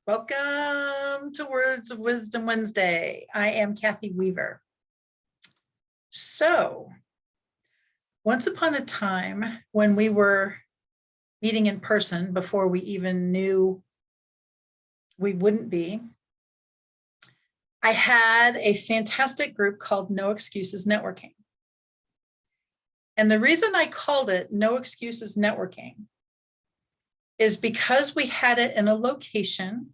Welcome to Words of Wisdom Wednesday. I am Kathy Weaver. So, once upon a time when we were meeting in person before we even knew we wouldn't be, I had a fantastic group called No Excuses Networking. And the reason I called it No Excuses Networking is because we had it in a location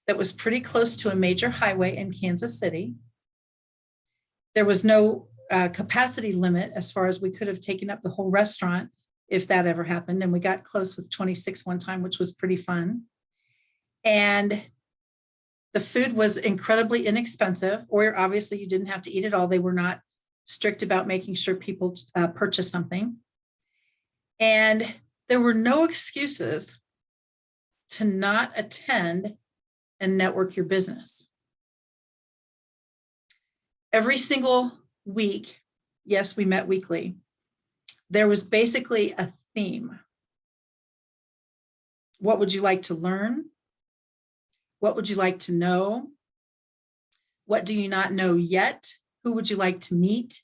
that was pretty close to a major highway in Kansas City. There was no capacity limit as far as we could have taken up the whole restaurant if that ever happened. And we got close with 26 one time, which was pretty fun. And the food was incredibly inexpensive, or obviously you didn't have to eat it all. They were not strict about making sure people purchase something. And there were no excuses to not attend and network your business. Every single week, yes, we met weekly, there was basically a theme. What would you like to learn? What would you like to know? What do you not know yet? Who would you like to meet?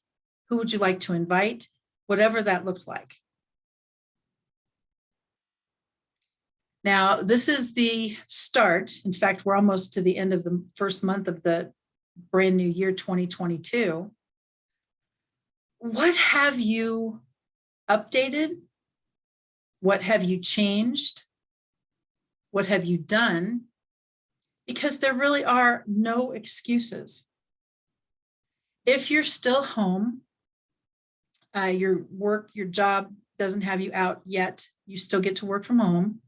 Who would you like to invite? Whatever that looked like. Now, this is the start. In fact, we're almost to the end of the first month of the brand new year, 2022. What have you updated? What have you changed? What have you done? Because there really are no excuses. If you're still home, your job doesn't have you out yet, you still get to work from home.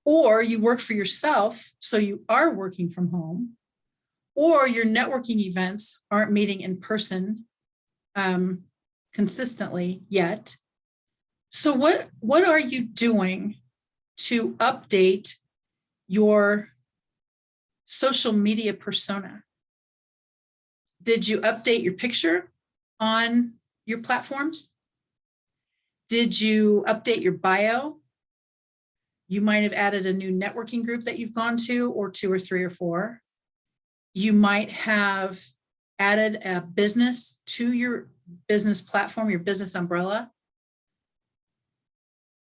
Or you work for yourself, so you are working from home, or your networking events aren't meeting in person consistently yet. So what are you doing to update your social media persona? Did you update your picture on your platforms? Did you update your bio? You might have added a new networking group that you've gone to, or 2 or 3 or 4. You might have added a business to your business platform, your business umbrella.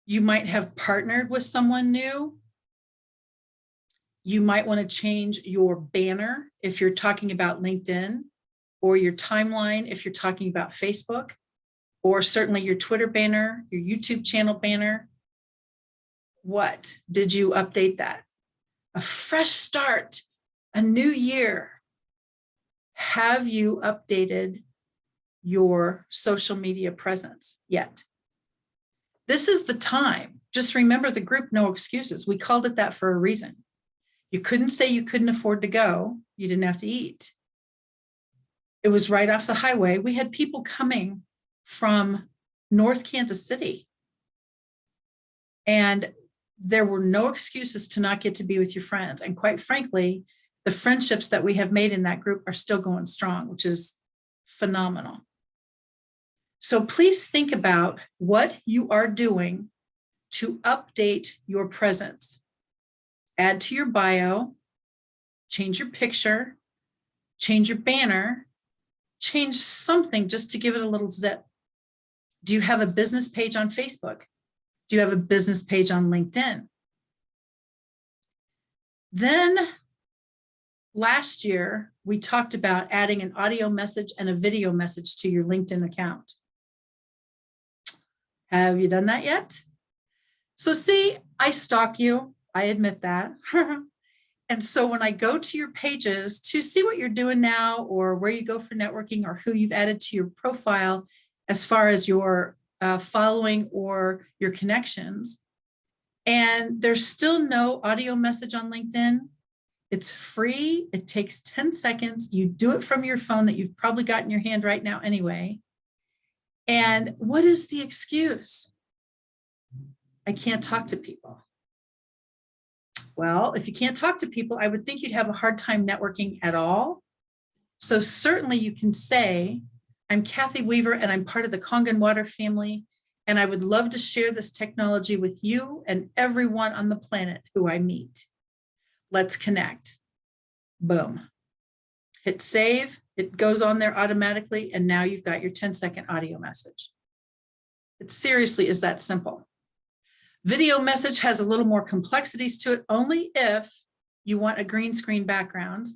You might have partnered with someone new. You might want to change your banner if you're talking about LinkedIn, or your timeline if you're talking about Facebook, or certainly your Twitter banner, your YouTube channel banner. What did you update that? A fresh start, a new year. Have you updated your social media presence yet? This is the time. Just remember the group No Excuses. We called it that for a reason. You couldn't say you couldn't afford to go. You didn't have to eat. It was right off the highway. We had people coming from North Kansas City. And there were no excuses to not get to be with your friends. And quite frankly, the friendships that we have made in that group are still going strong, which is phenomenal. So please think about what you are doing to update your presence. Add to your bio, change your picture, change your banner, change something just to give it a little zip. Do you have a business page on Facebook? Do you have a business page on LinkedIn? Then last year, we talked about adding an audio message and a video message to your LinkedIn account. Have you done that yet? So see, I stalk you. I admit that. And so when I go to your pages to see what you're doing now, or where you go for networking, or who you've added to your profile as far as your following or your connections, and there's still no audio message on LinkedIn. It's free. It takes 10 seconds. You do it from your phone that you've probably got in your hand right now anyway. And what is the excuse? I can't talk to people. Well, if you can't talk to people, I would think you'd have a hard time networking at all. So certainly you can say, I'm Kathy Weaver and I'm part of the Kangen Water family, and I would love to share this technology with you and everyone on the planet who I meet. Let's connect. Boom. Hit save. It goes on there automatically. And now you've got your 10-second audio message. It seriously is that simple. Video message has a little more complexities to it, only if you want a green screen background.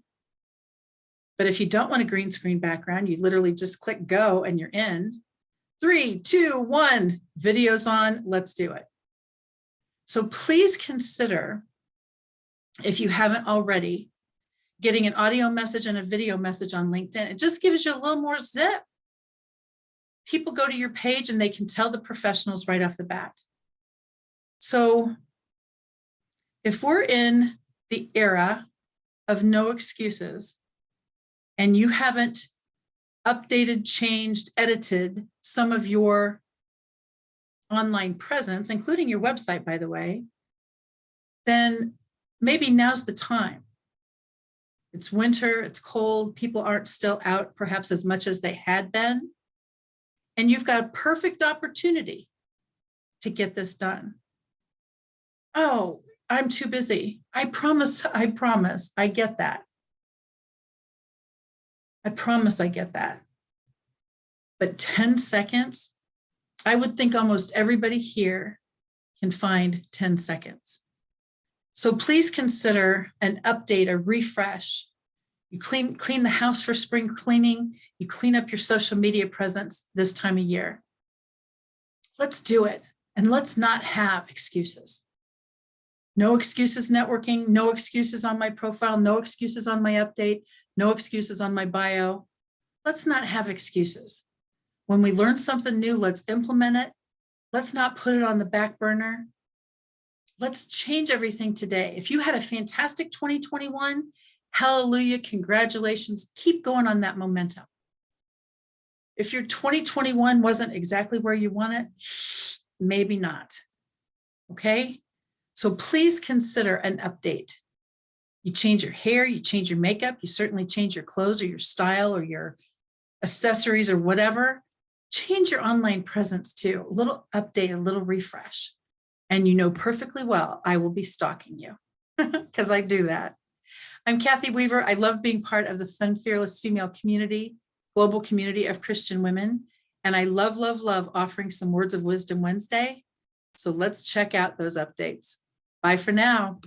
But if you don't want a green screen background, you literally just click go and you're in. 3, 2, 1, video's on, let's do it. So please consider, if you haven't already, getting an audio message and a video message on LinkedIn. It just gives you a little more zip. People go to your page and they can tell the professionals right off the bat. So if we're in the era of no excuses and you haven't updated, changed, edited some of your online presence, including your website, by the way, then maybe now's the time. It's winter, it's cold, people aren't still out perhaps as much as they had been. And you've got a perfect opportunity to get this done. Oh, I'm too busy. I promise, I get that. I promise I get that. But 10 seconds, I would think almost everybody here can find 10 seconds. So please consider an update, a refresh. You clean the house for spring cleaning. You clean up your social media presence this time of year. Let's do it. And let's not have excuses. No excuses networking, no excuses on my profile, no excuses on my update, no excuses on my bio. Let's not have excuses. When we learn something new, let's implement it. Let's not put it on the back burner. Let's change everything today. If you had a fantastic 2021, hallelujah, congratulations. Keep going on that momentum. If your 2021 wasn't exactly where you want it, maybe not. Okay? So please consider an update. You change your hair, you change your makeup, you certainly change your clothes or your style or your accessories or whatever. Change your online presence too. A little update, a little refresh. And you know perfectly well, I will be stalking you because I do that. I'm Kathy Weaver. I love being part of the Fun Fearless Female community, global community of Christian women. And I love, love, love offering some Words of Wisdom Wednesday. So let's check out those updates. Bye for now.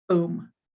Boom.